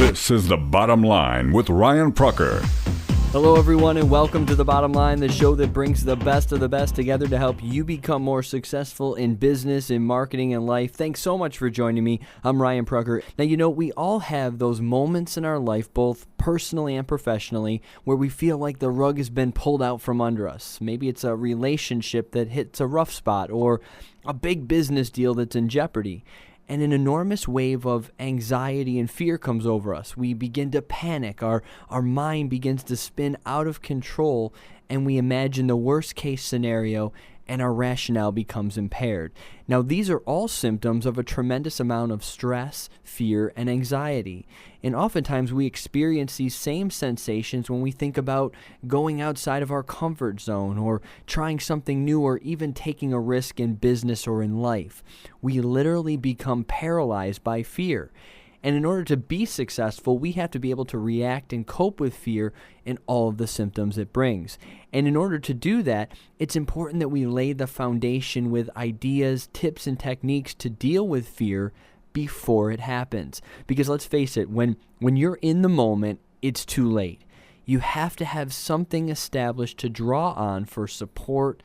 This is The Bottom Line with Ryan Prucker. Hello, everyone, and welcome to The Bottom Line, the show that brings the best of the best together to help you become more successful in business, in marketing, and life. Thanks so much for joining me. I'm Ryan Prucker. Now, we all have those moments in our life, both personally and professionally, where we feel like the rug has been pulled out from under us. Maybe it's a relationship that hits a rough spot or a big business deal that's in jeopardy. And an enormous wave of anxiety and fear comes over us. We begin to panic. Our mind begins to spin out of control, and we imagine the worst case scenario, and our rationale becomes impaired. Now, these are all symptoms of a tremendous amount of stress, fear, and anxiety. And oftentimes we experience these same sensations when we think about going outside of our comfort zone or trying something new or even taking a risk in business or in life. We literally become paralyzed by fear. And in order to be successful, we have to be able to react and cope with fear and all of the symptoms it brings. And in order to do that, it's important that we lay the foundation with ideas, tips, and techniques to deal with fear before it happens. Because let's face it, when you're in the moment, it's too late. You have to have something established to draw on for support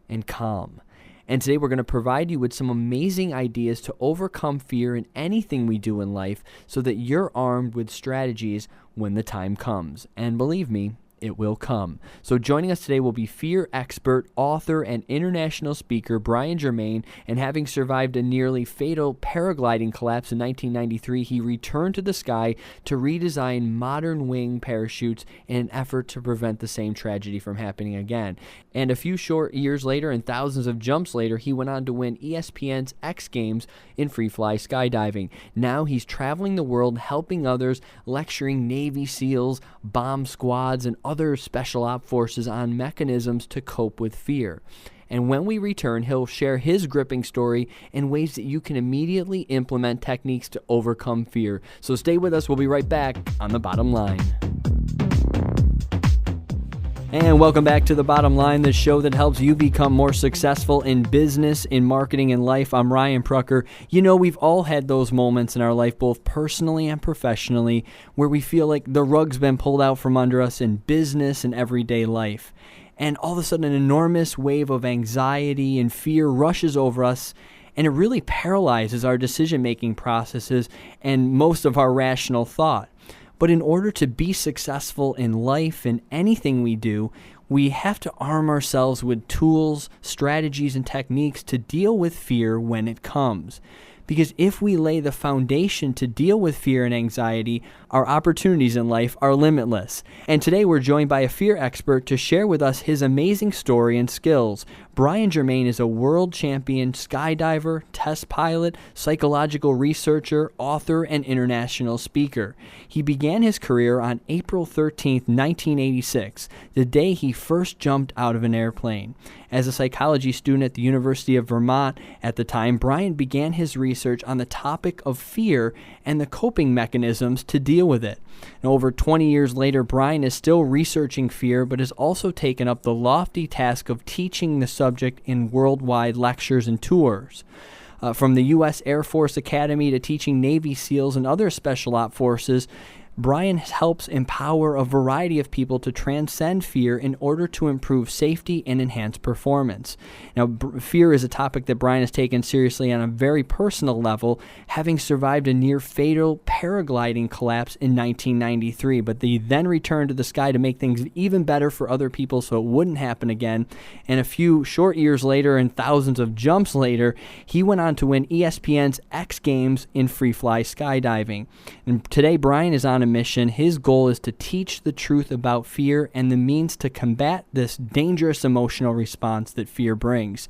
and calm. And today we're going to provide you with some amazing ideas to overcome fear in anything we do in life so that you're armed with strategies when the time comes. And believe me, it will come. So joining us today will be fear expert, author, and international speaker Brian Germain. And having survived a nearly fatal paragliding collapse in 1993, he returned to the sky to redesign modern wing parachutes in an effort to prevent the same tragedy from happening again. And a few short years later and thousands of jumps later, he went on to win ESPN's X Games in free-fly skydiving. Now he's traveling the world helping others, lecturing Navy SEALs, bomb squads, and other special op forces on mechanisms to cope with fear. And when we return, he'll share his gripping story and ways that you can immediately implement techniques to overcome fear. So stay with us. We'll be right back on The Bottom Line. And welcome back to The Bottom Line, the show that helps you become more successful in business, in marketing, and life. I'm Ryan Prucker. We've all had those moments in our life, both personally and professionally, where we feel like the rug's been pulled out from under us in business and everyday life. And all of a sudden, an enormous wave of anxiety and fear rushes over us, and it really paralyzes our decision-making processes and most of our rational thought. But in order to be successful in life and anything we do, we have to arm ourselves with tools, strategies, and techniques to deal with fear when it comes. Because if we lay the foundation to deal with fear and anxiety, our opportunities in life are limitless. And today we're joined by a fear expert to share with us his amazing story and skills. Brian Germain is a world champion skydiver, test pilot, psychological researcher, author, and international speaker. He began his career on April 13, 1986, the day he first jumped out of an airplane. As a psychology student at the University of Vermont at the time, Brian began his research on the topic of fear and the coping mechanisms to deal with it. Now, over 20 years later, Brian is still researching fear, but has also taken up the lofty task of teaching the subject in worldwide lectures and tours. From the U.S. Air Force Academy to teaching Navy SEALs and other special op forces, Brian helps empower a variety of people to transcend fear in order to improve safety and enhance performance. Now, fear is a topic that Brian has taken seriously on a very personal level, having survived a near-fatal paragliding collapse in 1993. But he then returned to the sky to make things even better for other people so it wouldn't happen again. And a few short years later and thousands of jumps later, he went on to win ESPN's X Games in free-fly skydiving. And today, Brian is on a mission. His goal is to teach the truth about fear and the means to combat this dangerous emotional response that fear brings.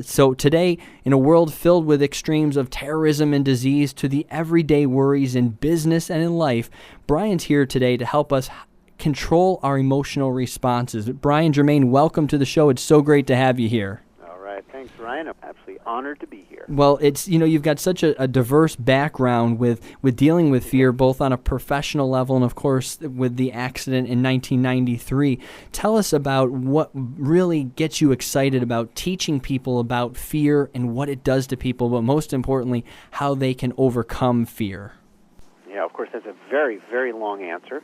So today, in a world filled with extremes of terrorism and disease to the everyday worries in business and in life, Brian's here today to help us control our emotional responses. Brian Germain, welcome to the show. It's so great to have you here. All right. Thanks, Ryan. I'm absolutely honored to be here. Well, it's you've got such a diverse background with dealing with fear, both on a professional level and, of course, with the accident in 1993. Tell us about what really gets you excited about teaching people about fear and what it does to people, but most importantly, how they can overcome fear. Yeah, of course, that's a very, very long answer.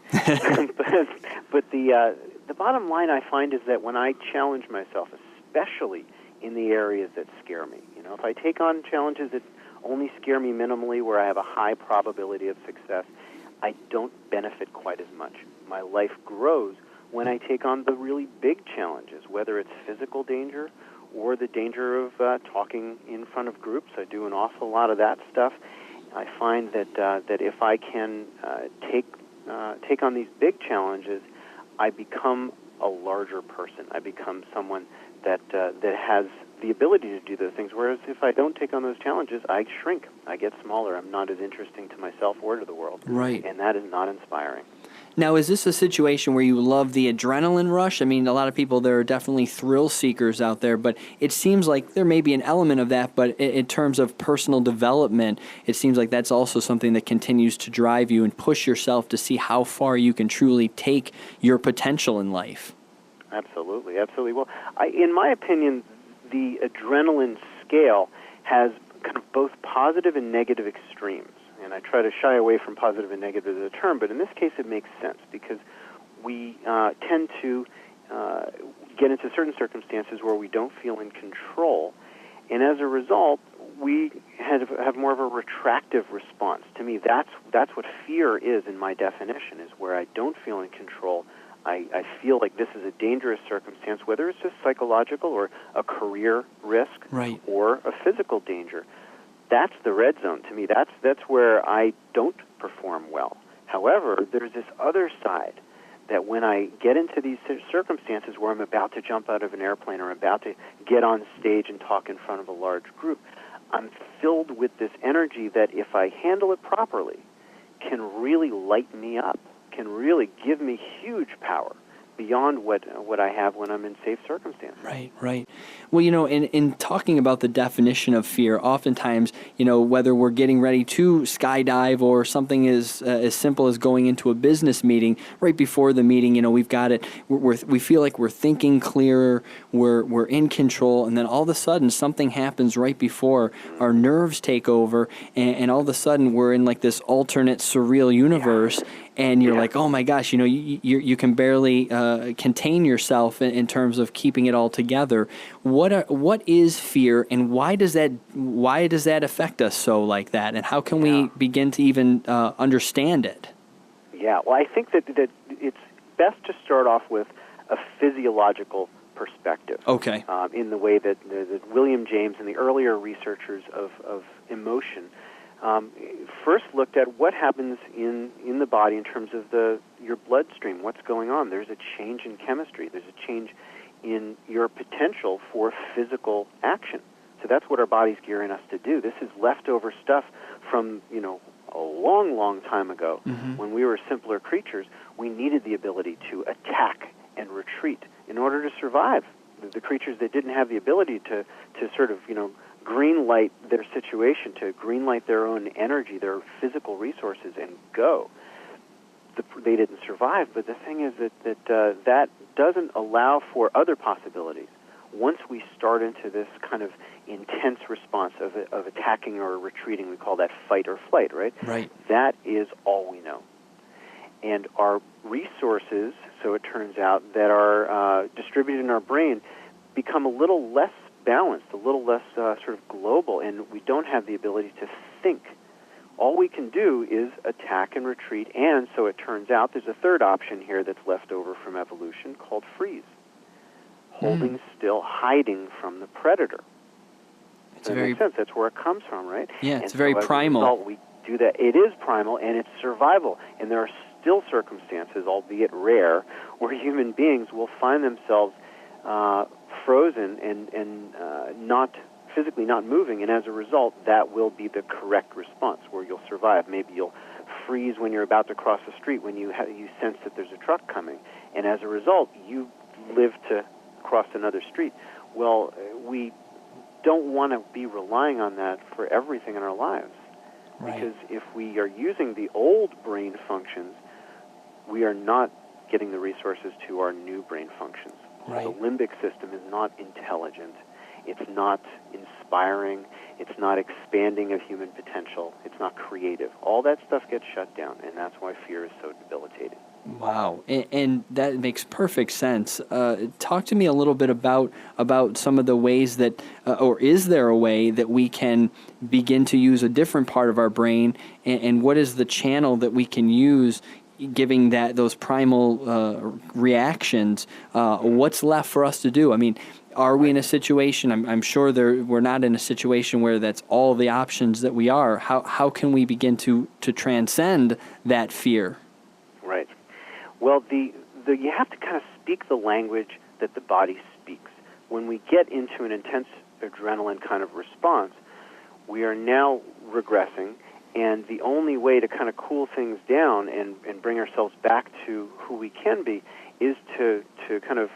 but the bottom line I find is that when I challenge myself, especially in the areas that scare me, if I take on challenges that only scare me minimally, where I have a high probability of success, I don't benefit quite as much. My life grows when I take on the really big challenges, whether it's physical danger or the danger of talking in front of groups. I do an awful lot of that stuff. I find that if I can take on these big challenges, I become a larger person. I become someone that has the ability to do those things. Whereas if I don't take on those challenges, I shrink. I get smaller. I'm not as interesting to myself or to the world. Right. And that is not inspiring. Now, is this a situation where you love the adrenaline rush? I mean, a lot of people, there are definitely thrill seekers out there, but it seems like there may be an element of that, but in terms of personal development, it seems like that's also something that continues to drive you and push yourself to see how far you can truly take your potential in life. Absolutely, absolutely. Well, in my opinion, the adrenaline scale has kind of both positive and negative extremes. And I try to shy away from positive and negative as a term, but in this case it makes sense because we tend to get into certain circumstances where we don't feel in control, and as a result, we have more of a retractive response. To me, that's what fear is in my definition, is where I don't feel in control. I feel like this is a dangerous circumstance, whether it's just psychological or a career risk, right, or a physical danger. That's the red zone to me. That's where I don't perform well. However, there's this other side that when I get into these circumstances where I'm about to jump out of an airplane or about to get on stage and talk in front of a large group, I'm filled with this energy that if I handle it properly, can really light me up, can really give me huge power beyond what I have when I'm in safe circumstances. Right, right. Well, in talking about the definition of fear, oftentimes, whether we're getting ready to skydive or something as simple as going into a business meeting, right before the meeting, we've got it. We feel like we're thinking clearer, we're in control, and then all of a sudden something happens right before our nerves take over, and all of a sudden we're in like this alternate surreal universe. Yeah. And you're like, oh my gosh, you can barely contain yourself in terms of keeping it all together. What is fear, and why does that affect us so like that? And how can we begin to even understand it? Yeah, well, I think that it's best to start off with a physiological perspective. Okay. In the way that William James and the earlier researchers of emotion first looked at what happens in the body in terms of your bloodstream, what's going on. There's a change in chemistry. There's a change in your potential for physical action. So that's what our body's gearing us to do. This is leftover stuff from, a long, long time ago. Mm-hmm. When we were simpler creatures, we needed the ability to attack and retreat in order to survive. The creatures that didn't have the ability to sort of, green light their situation, to green light their own energy, their physical resources, and go. They didn't survive, but the thing is that doesn't allow for other possibilities. Once we start into this kind of intense response of attacking or retreating, we call that fight or flight, right? Right. That is all we know. And our resources, so it turns out, that are distributed in our brain become a little less balanced, a little less sort of global, and we don't have the ability to think. All we can do is attack and retreat, and so it turns out there's a third option here that's left over from evolution called freeze. Holding still, hiding from the predator. Does that make sense? That's where it comes from, right? Yeah, it's and very so primal. As a result, we do that. It is primal, and it's survival, and there are still circumstances, albeit rare, where human beings will find themselves frozen and not physically not moving, and as a result, that will be the correct response where you'll survive. Maybe you'll freeze when you're about to cross the street when you sense that there's a truck coming, and as a result, you live to cross another street. Well, we don't want to be relying on that for everything in our lives, right? Because if we are using the old brain functions, we are not getting the resources to our new brain functions. Right. The limbic system is not intelligent, It's not inspiring. It's not expanding of human potential. It's not creative. All that stuff gets shut down, and that's why fear is so debilitating. Wow, and that makes perfect sense. Talk to me a little bit about some of the ways that, or is there a way that we can begin to use a different part of our brain, and what is the channel that we can use, giving that those primal reactions? What's left for us to do? I mean, are we in a situation? I'm sure we're not in a situation where that's all the options that we are. How can we begin to transcend that fear? Right. Well, you have to kind of speak the language that the body speaks. When we get into an intense adrenaline kind of response, we are now regressing, and the only way to kind of cool things down and bring ourselves back to who we can be is to kind of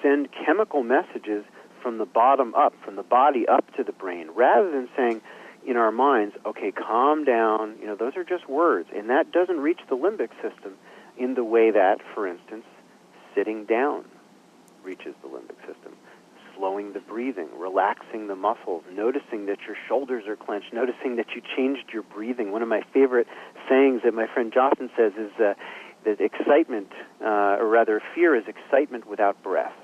send chemical messages from the bottom up, from the body up to the brain, rather than saying in our minds, okay, calm down, those are just words, and that doesn't reach the limbic system in the way that, for instance, sitting down reaches the limbic system. Slowing the breathing, relaxing the muscles, noticing that your shoulders are clenched, noticing that you changed your breathing. One of my favorite sayings that my friend Jocelyn says is that excitement, or rather fear, is excitement without breath.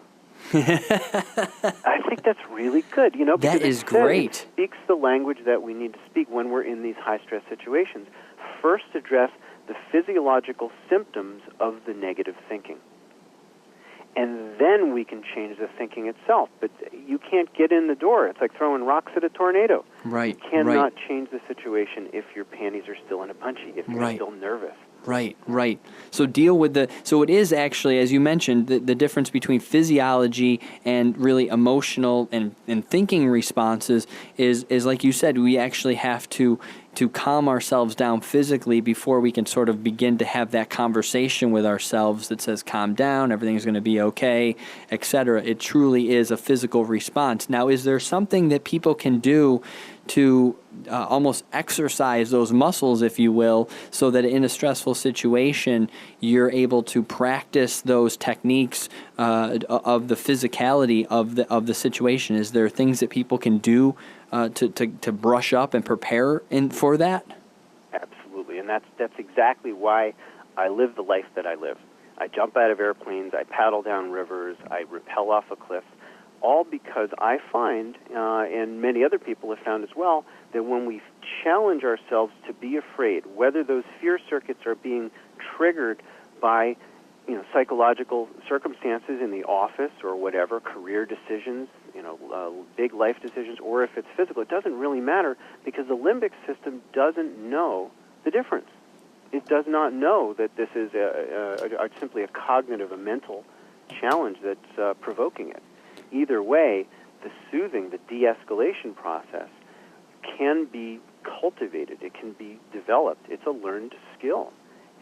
I think that's really good, because that is great. It speaks the language that we need to speak when we're in these high-stress situations. First, address the physiological symptoms of the negative thinking. And then we can change the thinking itself. But you can't get in the door. It's like throwing rocks at a tornado. Right. You cannot change the situation if your panties are still in a punchy, if you're still nervous. Right. So deal with so it is actually, as you mentioned, the difference between physiology and really emotional and thinking responses is like you said, we actually have to calm ourselves down physically before we can sort of begin to have that conversation with ourselves that says, calm down, everything's going to be okay, etc. It truly is a physical response. Now, is there something that people can do to almost exercise those muscles, if you will, so that in a stressful situation, you're able to practice those techniques of the physicality of the situation? Is there things that people can do to brush up and prepare for that? Absolutely, and that's exactly why I live the life that I live. I jump out of airplanes, I paddle down rivers, I rappel off a cliff, all because I find, and many other people have found as well, that when we challenge ourselves to be afraid, whether those fear circuits are being triggered by psychological circumstances in the office or whatever, career decisions, big life decisions, or if it's physical, it doesn't really matter because the limbic system doesn't know the difference. It does not know that this is simply a cognitive, a mental challenge that's provoking it. Either way, the soothing, the de-escalation process can be cultivated. It can be developed. It's a learned skill.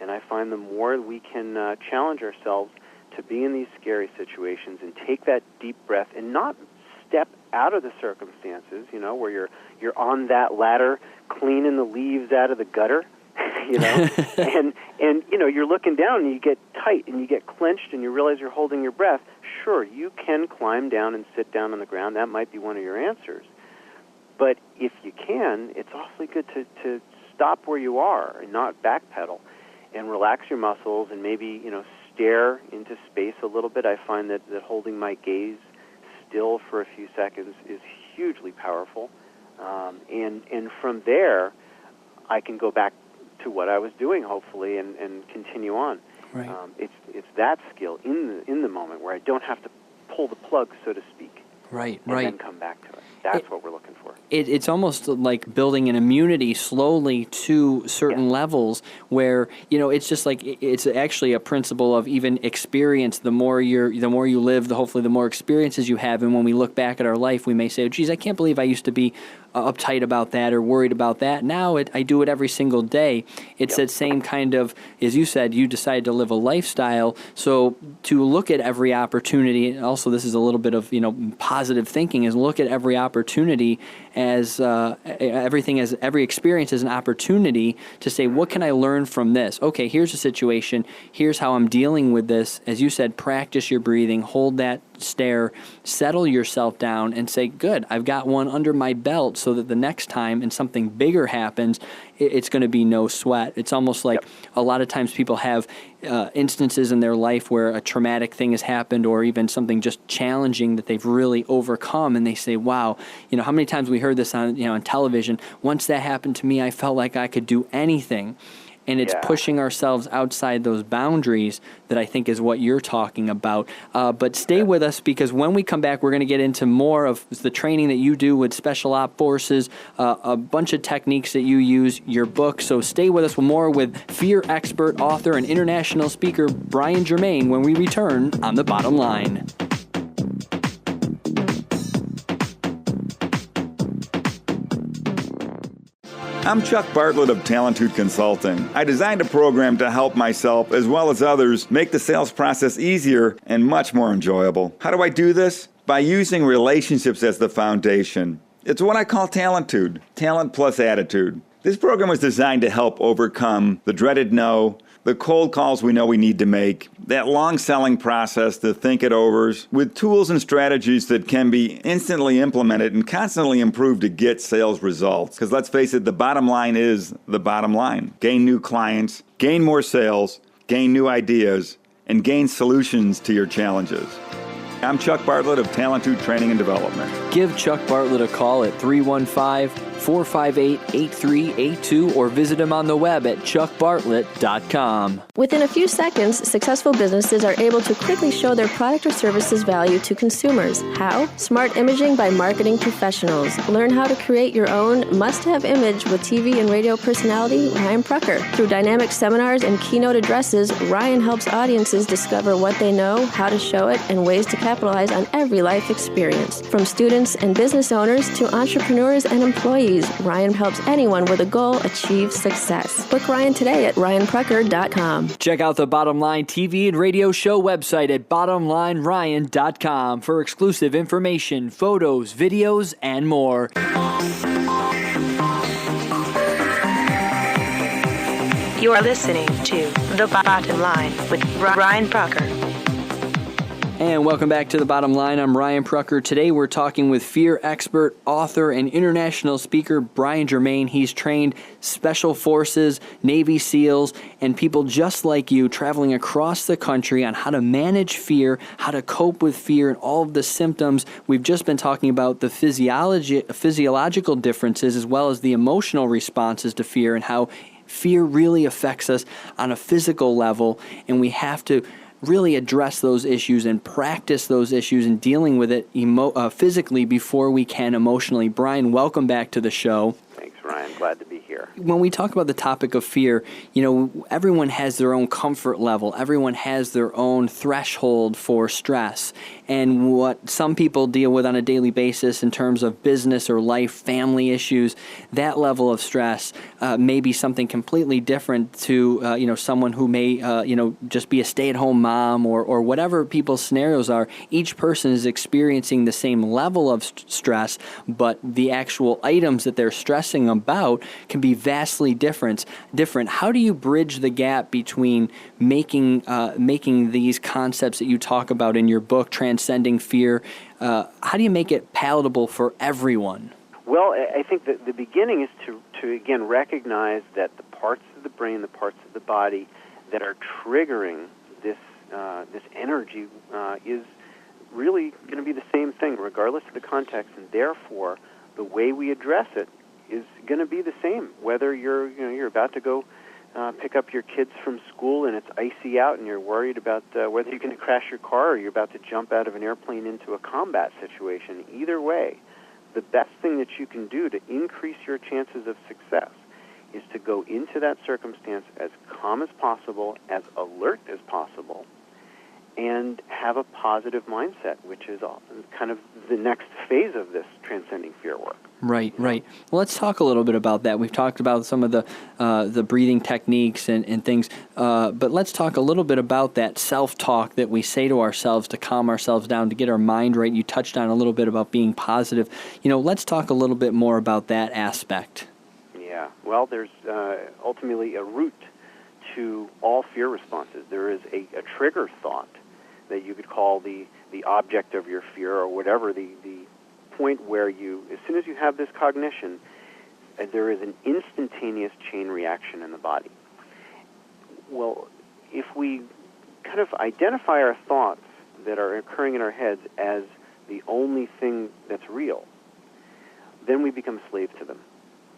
And I find the more we can challenge ourselves to be in these scary situations and take that deep breath and not step out of the circumstances, where you're on that ladder cleaning the leaves out of the gutter, and you're looking down and you get tight and you get clenched and you realize you're holding your breath. Sure, you can climb down and sit down on the ground. That might be one of your answers. But if you can, it's awfully good to stop where you are and not backpedal and relax your muscles and maybe, stare into space a little bit. I find that holding my gaze still for a few seconds is hugely powerful. And from there, I can go back to what I was doing, hopefully, and continue on. Right. It's that skill in the moment where I don't have to pull the plug, so to speak. Right. And then come back to it. That's what we're looking for. It's almost like building an immunity slowly to certain levels where, it's just like it's actually a principle of even experience. The more you live, hopefully the more experiences you have. And when we look back at our life, we may say, oh, geez, I can't believe I used to be uptight about that or worried about that. Now I do it every single day. It's that same kind of, as you said, you decided to live a lifestyle. So to look at every opportunity, and also this is a little bit of, positive thinking, is look at every opportunity as every experience as an opportunity to say, what can I learn from this? Okay, here's a situation. Here's how I'm dealing with this. As you said, practice your breathing. Hold that stare, settle yourself down and say, good, I've got one under my belt, so that the next time and something bigger happens, it's going to be no sweat. It's almost like a lot of times people have instances in their life where a traumatic thing has happened, or even something just challenging that they've really overcome, and they say, wow, how many times we heard this on television, once that happened to me, I felt like I could do anything. And it's pushing ourselves outside those boundaries that I think is what you're talking about. But stay with us, because when we come back, we're going to get into more of the training that you do with Special Op Forces, a bunch of techniques that you use, your book. So stay with us for more with fear expert, author, and international speaker Brian Germain when we return on The Bottom Line. I'm Chuck Bartlett of Talentude Consulting. I designed a program to help myself as well as others make the sales process easier and much more enjoyable. How do I do this? By using relationships as the foundation. It's what I call Talentude, talent plus attitude. This program was designed to help overcome the dreaded no, the cold calls we know we need to make, that long selling process to think it over, with tools and strategies that can be instantly implemented and constantly improved to get sales results. Because let's face it, the bottom line is the bottom line. Gain new clients, gain more sales, gain new ideas, and gain solutions to your challenges. I'm Chuck Bartlett of Talentude Training and Development. Give Chuck Bartlett a call at 315-458-8382 or visit him on the web at chuckbartlett.com. Within a few seconds, successful businesses are able to quickly show their product or service's value to consumers. How? Smart imaging by marketing professionals. Learn how to create your own must-have image with TV and radio personality Ryan Prucker. Through dynamic seminars and keynote addresses, Ryan helps audiences discover what they know, how to show it, and ways to capitalize on every life experience. From students and business owners to entrepreneurs and employees, Ryan helps anyone with a goal achieve success. Book Ryan today at ryanprucker.com. Check out the Bottom Line TV and radio show website at bottomlineryan.com for exclusive information, photos, videos, and more. You are listening to The Bottom Line with Ryan Prucker. And welcome back to The Bottom Line. I'm Ryan Prucker. Today we're talking with fear expert, author, and international speaker Brian Germain. He's trained Special Forces, Navy SEALs, and people just like you traveling across the country on how to manage fear, how to cope with fear, and all of the symptoms. We've just been talking about the physiological differences as well as the emotional responses to fear, and how fear really affects us on a physical level, and we have to really address those issues and practice those issues and dealing with it physically before we can emotionally. Brian, welcome back to the show. Thanks, Ryan. Glad to be here. When we talk about the topic of fear, everyone has their own comfort level. Everyone has their own threshold for stress. And what some people deal with on a daily basis in terms of business or life, family issues, that level of stress may be something completely different to someone who may just be a stay-at-home mom or whatever people's scenarios are. Each person is experiencing the same level of stress, but the actual items that they're stressing about can be vastly different. How do you bridge the gap between making these concepts that you talk about in your book, Transcending Fear? How do you make it palatable for everyone? Well, I think that the beginning is to again recognize that the parts of the brain, the parts of the body that are triggering this energy is really going to be the same thing, regardless of the context, and therefore the way we address it is going to be the same. Whether you're about to go pick up your kids from school and it's icy out and you're worried about whether you're going to crash your car, or you're about to jump out of an airplane into a combat situation. Either way, the best thing that you can do to increase your chances of success is to go into that circumstance as calm as possible, as alert as possible, and have a positive mindset, which is kind of the next phase of this transcending fear work. Right. Well, let's talk a little bit about that. We've talked about some of the breathing techniques and things, but let's talk a little bit about that self-talk that we say to ourselves to calm ourselves down, to get our mind right. You touched on a little bit about being positive. Let's talk a little bit more about that aspect. Yeah. Well, there's ultimately a root to all fear responses. There is a trigger thought that you could call the object of your fear or whatever, the point where you, as soon as you have this cognition, there is an instantaneous chain reaction in the body. Well, if we kind of identify our thoughts that are occurring in our heads as the only thing that's real, then we become slaves to them.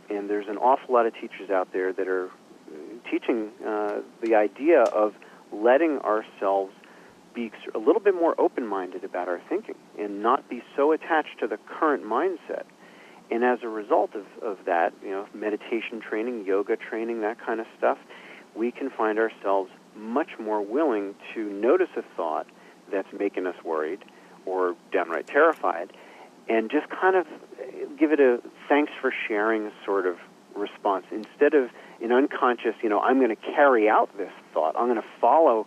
And there's an awful lot of teachers out there that are teaching the idea of letting ourselves be a little bit more open-minded about our thinking and not be so attached to the current mindset. And as a result of that, meditation training, yoga training, that kind of stuff, we can find ourselves much more willing to notice a thought that's making us worried or downright terrified and just kind of give it a thanks for sharing sort of response. Instead of an unconscious, I'm going to carry out this thought, I'm going to follow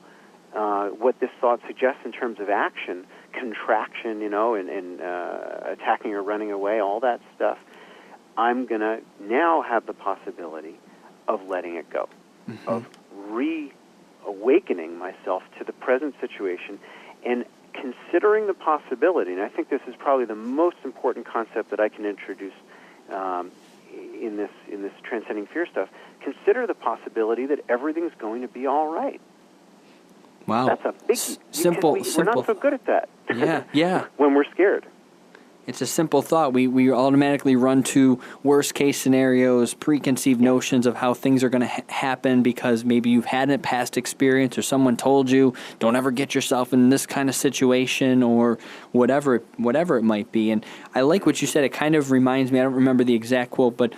what this thought suggests in terms of action, contraction, and attacking or running away, all that stuff, I'm going to now have the possibility of letting it go, of reawakening myself to the present situation and considering the possibility, and I think this is probably the most important concept that I can introduce in this transcending fear stuff, consider the possibility that everything's going to be all right. Wow. That's a biggie. Simple. We're not so good at that. Yeah. When we're scared. It's a simple thought. We automatically run to worst-case scenarios, preconceived notions of how things are going to happen because maybe you've had a past experience or someone told you, don't ever get yourself in this kind of situation or whatever it might be. And I like what you said. It kind of reminds me, I don't remember the exact quote, but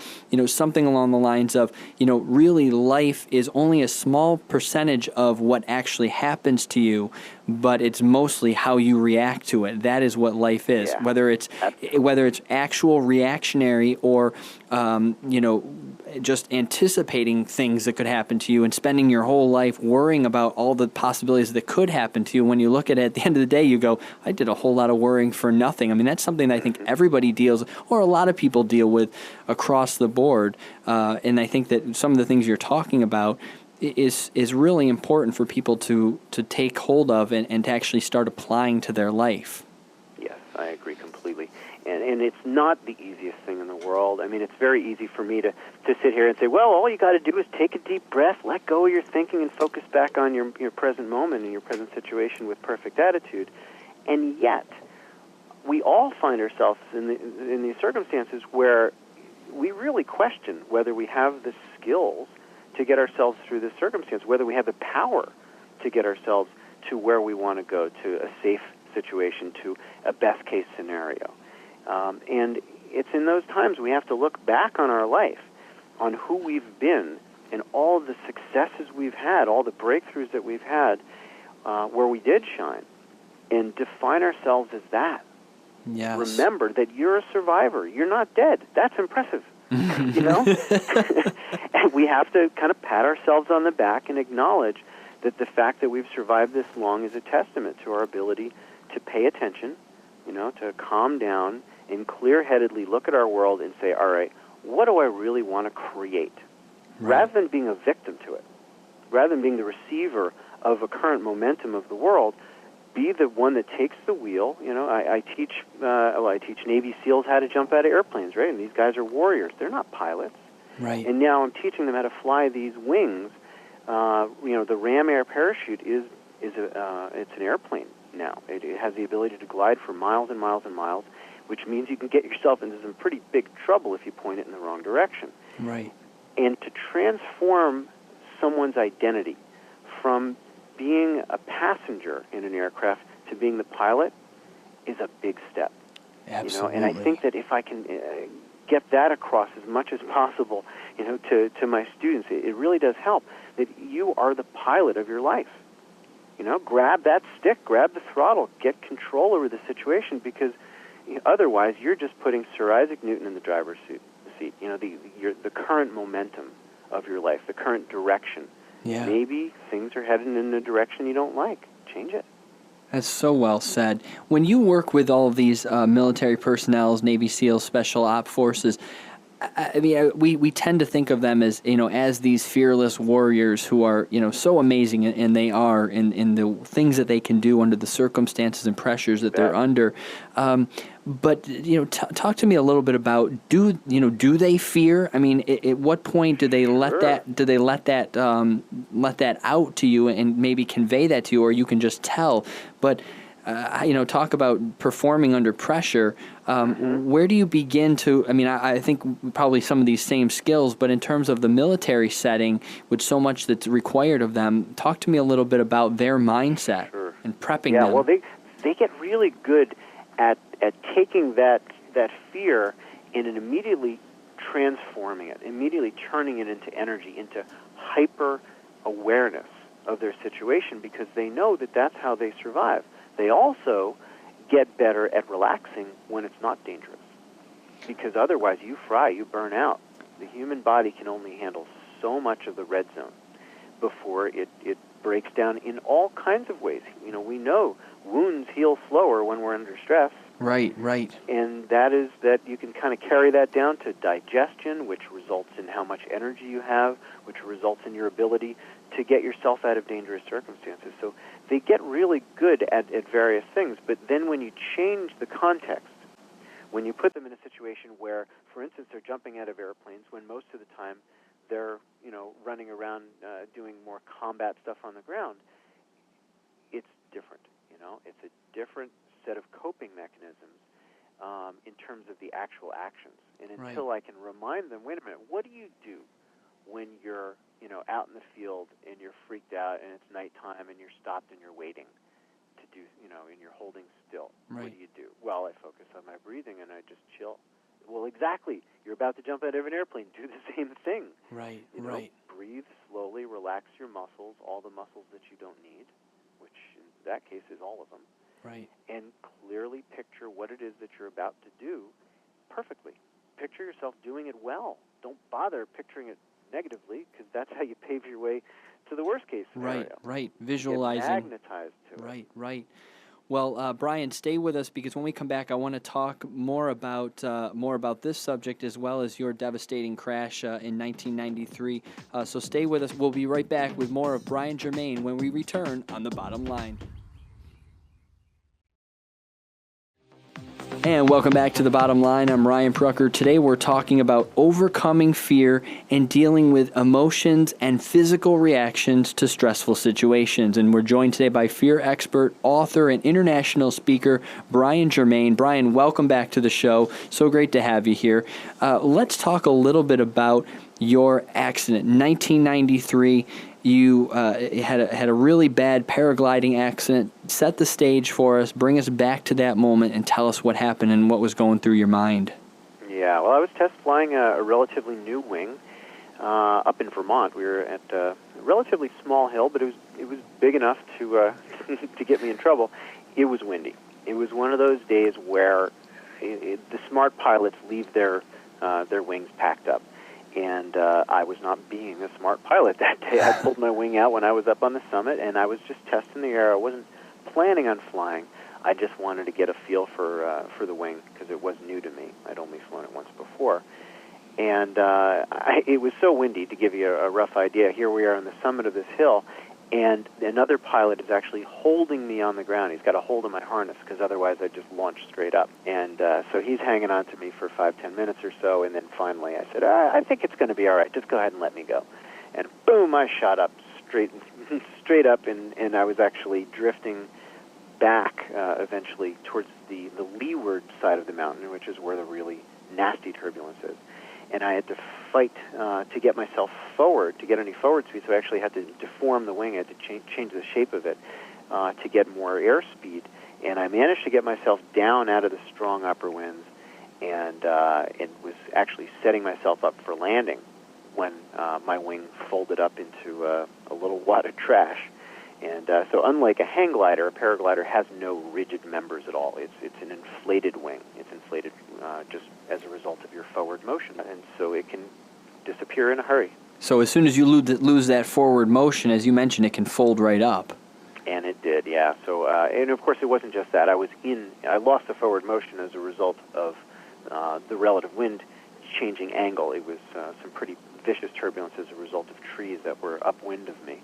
something along the lines of, really life is only a small percentage of what actually happens to you, but it's mostly how you react to it. That is what life is, yeah. whether it's actual reactionary or just anticipating things that could happen to you and spending your whole life worrying about all the possibilities that could happen to you. When you look at it at the end of the day, you go, I did a whole lot of worrying for nothing. I mean, that's something that I think everybody deals, or a lot of people deal with across the board. And I think that some of the things you're talking about is really important for people to take hold of and to actually start applying to their life. Yes, I agree completely. And it's not the easiest thing in the world. I mean, it's very easy for me to sit here and say, well, all you got to do is take a deep breath, let go of your thinking, and focus back on your present moment and your present situation with perfect attitude. And yet, we all find ourselves in these circumstances where we really question whether we have the skills to get ourselves through this circumstance, whether we have the power to get ourselves to where we want to go, to a safe situation, to a best-case scenario. And it's in those times we have to look back on our life, on who we've been, and all the successes we've had, all the breakthroughs that we've had, where we did shine, and define ourselves as that. Yes. Remember that you're a survivor. You're not dead. That's impressive. And we have to kind of pat ourselves on the back and acknowledge that the fact that we've survived this long is a testament to our ability to pay attention, to calm down and clear-headedly look at our world and say, all right, what do I really want to create? Right. Rather than being a victim to it, rather than being the receiver of a current momentum of the world, be the one that takes the wheel. I teach Navy SEALs how to jump out of airplanes, right? And these guys are warriors. They're not pilots. Right. And now I'm teaching them how to fly these wings. The Ram Air parachute is it's an airplane now. It has the ability to glide for miles and miles and miles, which means you can get yourself into some pretty big trouble if you point it in the wrong direction. Right. And to transform someone's identity from being a passenger in an aircraft to being the pilot is a big step. Absolutely. And I think that if I can get that across as much as possible, to my students, it really does help that you are the pilot of your life. Grab that stick, grab the throttle, get control over the situation, because otherwise you're just putting Sir Isaac Newton in the driver's seat. The current momentum of your life, the current direction. Yeah. Maybe things are headed in a direction you don't like. Change it. That's so well said. When you work with all of these military personnel, Navy SEALs, Special Op Forces, I mean, we tend to think of them as, as these fearless warriors who are, so amazing, and they are in the things that they can do under the circumstances and pressures that they're under. But talk to me a little bit about do they fear? I mean, at what point do they let that out to you and maybe convey that to you, or you can just tell? But talk about performing under pressure. Where do you begin to, I mean, I think probably some of these same skills, but in terms of the military setting, with so much that's required of them, talk to me a little bit about their mindset and prepping them. Yeah, well, they get really good at taking that fear and immediately transforming it, immediately turning it into energy, into hyper-awareness of their situation, because they know that that's how they survive. They also get better at relaxing when it's not dangerous, because otherwise you fry, you burn out. The human body can only handle so much of the red zone before it breaks down in all kinds of ways. We know wounds heal slower when we're under stress. Right. And that is that you can kind of carry that down to digestion, which results in how much energy you have, which results in your ability to get yourself out of dangerous circumstances. So they get really good at various things, but then when you change the context, when you put them in a situation where, for instance, they're jumping out of airplanes when most of the time they're, running around doing more combat stuff on the ground, it's different, It's a different set of coping mechanisms in terms of the actual actions. And until I can remind them, wait a minute, what do you do when you're, out in the field and you're freaked out and it's nighttime and you're stopped and you're waiting to do, and you're holding still? Right. What do you do? Well, I focus on my breathing and I just chill. Well, exactly. You're about to jump out of an airplane. Do the same thing. Right. Breathe slowly, relax your muscles, all the muscles that you don't need, which in that case is all of them. Right. And clearly picture what it is that you're about to do perfectly. Picture yourself doing it well. Don't bother picturing it negatively, because that's how you pave your way to the worst case scenario. Right. Visualizing. Get magnetized to it. Right. Well, Brian, stay with us, because when we come back, I want to talk more about this subject, as well as your devastating crash in 1993. So stay with us. We'll be right back with more of Brian Germain when we return on The Bottom Line. And welcome back to The Bottom Line. I'm Ryan Prucker. Today we're talking about overcoming fear and dealing with emotions and physical reactions to stressful situations. And we're joined today by fear expert, author, and international speaker, Brian Germain. Brian, welcome back to the show. So great to have you here. Let's talk a little bit about your accident. 1993, you had a really bad paragliding accident. Set the stage for us, bring us back to that moment, and tell us what happened and what was going through your mind. Yeah, well, I was test flying a relatively new wing up in Vermont. We were at a relatively small hill, but it was big enough to to get me in trouble. It was windy. It was one of those days where the smart pilots leave their wings packed up. And I was not being a smart pilot that day. I pulled my wing out when I was up on the summit, and I was just testing the air. I wasn't planning on flying. I just wanted to get a feel for the wing, because it was new to me. I'd only flown it once before. And it was so windy, to give you a rough idea. Here we are on the summit of this hill, and another pilot is actually holding me on the ground. He's got a hold of my harness, because otherwise I'd just launch straight up. And so he's hanging on to me for 5-10 minutes or so, and then finally I said, I think it's going to be all right. Just go ahead and let me go. And boom, I shot up straight up, and I was actually drifting back eventually towards the leeward side of the mountain, which is where the really nasty turbulence is. And I had to fight to get myself forward, to get any forward speed, so I actually had to deform the wing. I had to change the shape of it to get more airspeed. And I managed to get myself down out of the strong upper winds, and was actually setting myself up for landing when my wing folded up into a little wad of trash. And so unlike a hang glider, a paraglider has no rigid members at all. It's an inflated wing. It's inflated just as a result of your forward motion, and so it can disappear in a hurry. So as soon as you lose that forward motion, as you mentioned, it can fold right up. And it did, yeah. So, and of course, it wasn't just that. I lost the forward motion as a result of the relative wind changing angle. It was some pretty vicious turbulence as a result of trees that were upwind of me.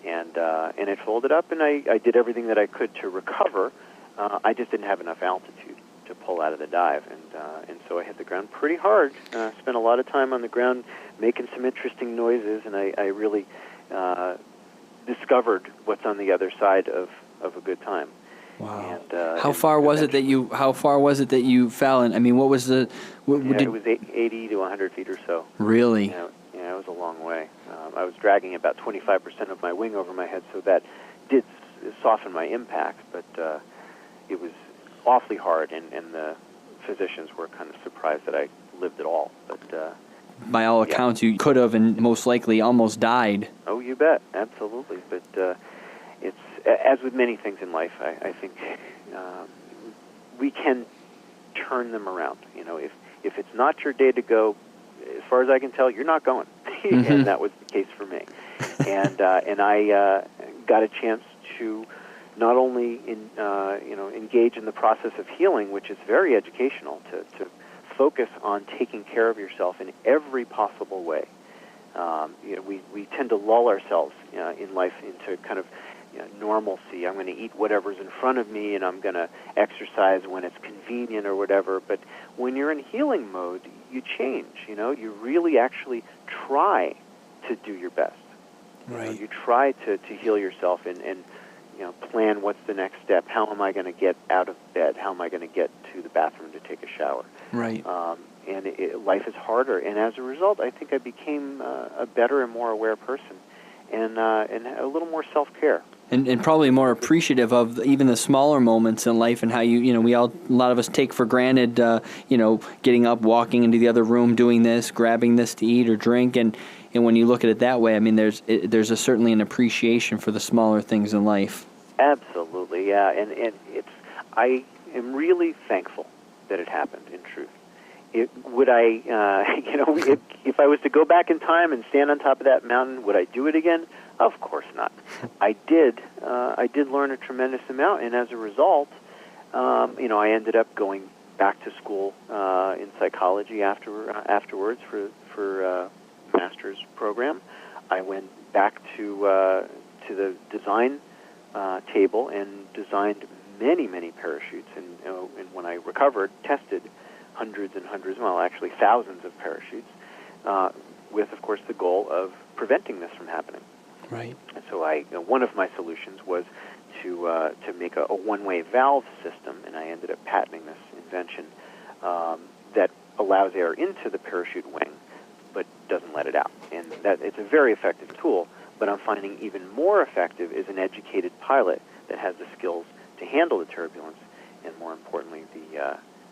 And it folded up, and I did everything that I could to recover. I just didn't have enough altitude to pull out of the dive, and so I hit the ground pretty hard. Spent a lot of time on the ground making some interesting noises, and I really discovered what's on the other side of a good time. Wow. And, how far was it that you fell? And I mean, what was the? It was 80 to 100 feet or so. Really? Yeah, it was a long way. I was dragging about 25% of my wing over my head, so that did soften my impact, but it was awfully hard, and the physicians were kind of surprised that I lived at all. But by all accounts, you could have and most likely almost died. Oh, you bet, absolutely. But it's as with many things in life, I think we can turn them around. You know, if it's not your day to go, as far as I can tell, you're not going. And that was the case for me. And I got a chance to not only engage in the process of healing, which is very educational, to focus on taking care of yourself in every possible way. We tend to lull ourselves in life into kind of normalcy. I'm going to eat whatever's in front of me, and I'm going to exercise when it's convenient or whatever. But when you're in healing mode, you change. You really actually try to do your best. Right. You try to heal yourself and plan what's the next step. How am I going to get out of bed? How am I going to get to the bathroom to take a shower? Right. And life is harder. And as a result, I think I became a better and more aware person, and a little more self-care. And probably more appreciative of even the smaller moments in life, and how a lot of us take for granted, getting up, walking into the other room, doing this, grabbing this to eat or drink, and when you look at it that way, I mean, there's certainly an appreciation for the smaller things in life. Absolutely, yeah, and I am really thankful that it happened. In truth, would I, if I was to go back in time and stand on top of that mountain, would I do it again? Of course not. I did learn a tremendous amount, and as a result, I ended up going back to school in psychology afterwards for a master's program. I went back to the design table and designed many parachutes, and when I recovered, tested hundreds and hundreds, well, actually thousands of parachutes, with, of course, the goal of preventing this from happening. Right. And so one of my solutions was to make a one-way valve system, and I ended up patenting this invention that allows air into the parachute wing, but doesn't let it out. And that it's a very effective tool. But I'm finding even more effective is an educated pilot that has the skills to handle the turbulence, and more importantly,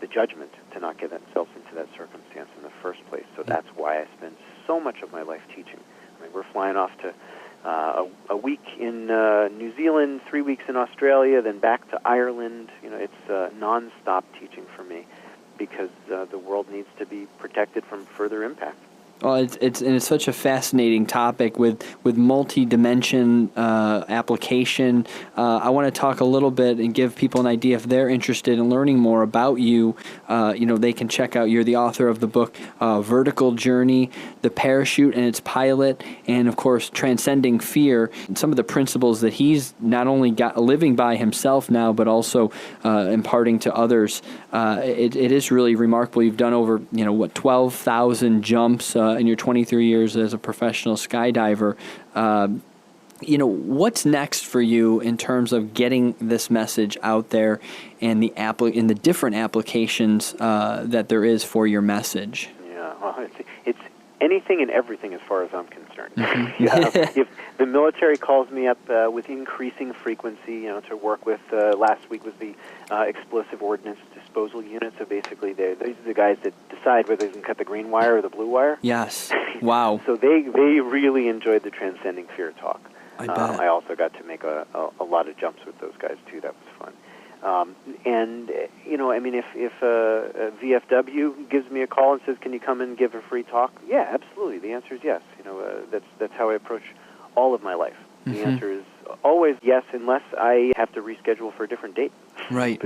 the judgment to not get themselves into that circumstance in the first place. So that's why I spend so much of my life teaching. I mean, we're flying off to a week in New Zealand, 3 weeks in Australia, then back to Ireland. It's non-stop teaching for me, because the world needs to be protected from further impact. Well, it's such a fascinating topic with multi-dimension application. I want to talk a little bit and give people an idea if they're interested in learning more about you. They can check out. You're the author of the book Vertical Journey, The Parachute and Its Pilot, and of course Transcending Fear. And some of the principles that he's not only got living by himself now, but also imparting to others. It is really remarkable. You've done over 12,000 jumps. In your 23 years as a professional skydiver, what's next for you in terms of getting this message out there and the different applications that there is for your message? Yeah, well, it's anything and everything as far as I'm concerned. If the military calls me up with increasing frequency, to work with, last week was the explosive ordnance disposal unit. So basically, these are the guys that decide whether they can cut the green wire or the blue wire. Yes. Wow. So they really enjoyed the Transcending Fear talk. I bet. I also got to make a lot of jumps with those guys too. That was fun. If a VFW gives me a call and says, "Can you come and give a free talk?" Yeah, absolutely. The answer is yes. That's how I approach all of my life. The answer is always yes, unless I have to reschedule for a different date. Right.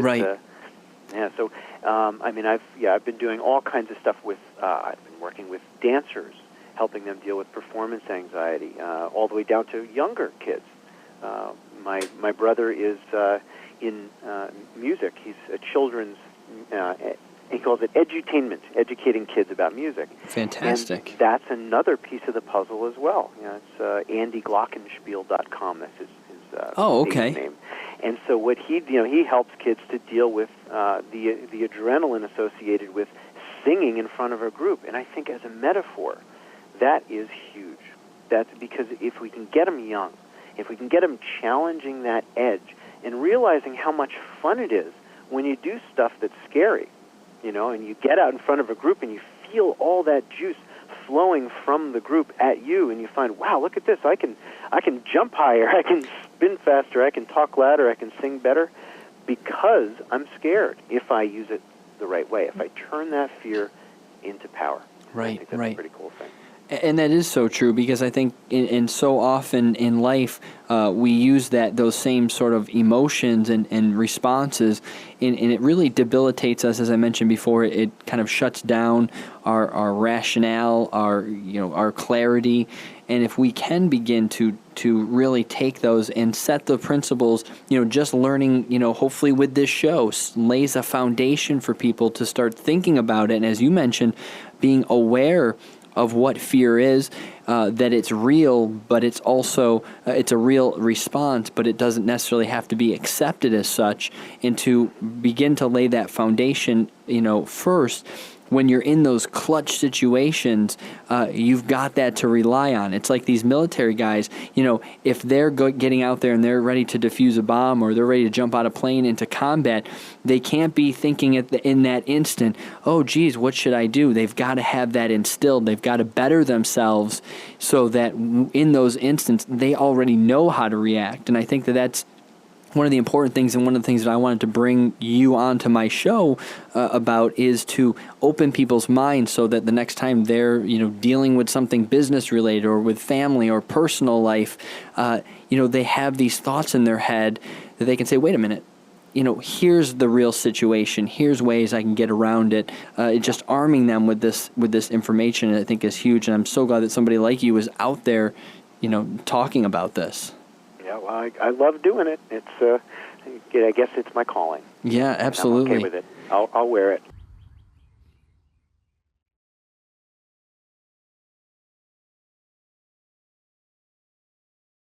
Yeah. So, I've been doing all kinds of stuff with. I've been working with dancers, helping them deal with performance anxiety, all the way down to younger kids. My brother is in music. He's a children's. He calls it edutainment, educating kids about music. Fantastic. And that's another piece of the puzzle as well. It's AndyGlockenspiel.com. That's his stage name. And so what he helps kids to deal with the adrenaline associated with singing in front of a group. And I think as a metaphor, that is huge. That's because if we can get them young, if we can get them challenging that edge and realizing how much fun it is when you do stuff that's scary, and you get out in front of a group and you feel all that juice flowing from the group at you, and you find, wow, look at this, I can jump higher, I can spin faster, I can talk louder, I can sing better, because I'm scared if I use it the right way, if I turn that fear into power. Right, I think that's a pretty cool thing. And that is so true, because I think in so often in life we use those same sort of emotions and responses, and it really debilitates us. As I mentioned before, it kind of shuts down our rationale, our clarity. And if we can begin to really take those and set the principles, just learning, hopefully with this show lays a foundation for people to start thinking about it. And as you mentioned, being aware of what fear is, that it's real, but it's also it's a real response, but it doesn't necessarily have to be accepted as such, and to begin to lay that foundation, first. When you're in those clutch situations, you've got that to rely on. It's like these military guys, if they're getting out there and they're ready to defuse a bomb, or they're ready to jump out of a plane into combat, they can't be thinking in that instant, oh, geez, what should I do? They've got to have that instilled. They've got to better themselves so that in those instances, they already know how to react. And I think that's one of the important things, and one of the things that I wanted to bring you onto my show about, is to open people's minds so that the next time they're dealing with something business related or with family or personal life, they have these thoughts in their head that they can say, wait a minute, here's the real situation. Here's ways I can get around it. Just arming them with this information, I think, is huge. And I'm so glad that somebody like you is out there, talking about this. Yeah, well, I love doing it. It's, I guess it's my calling. Yeah, absolutely. I'm okay with it. I'll wear it.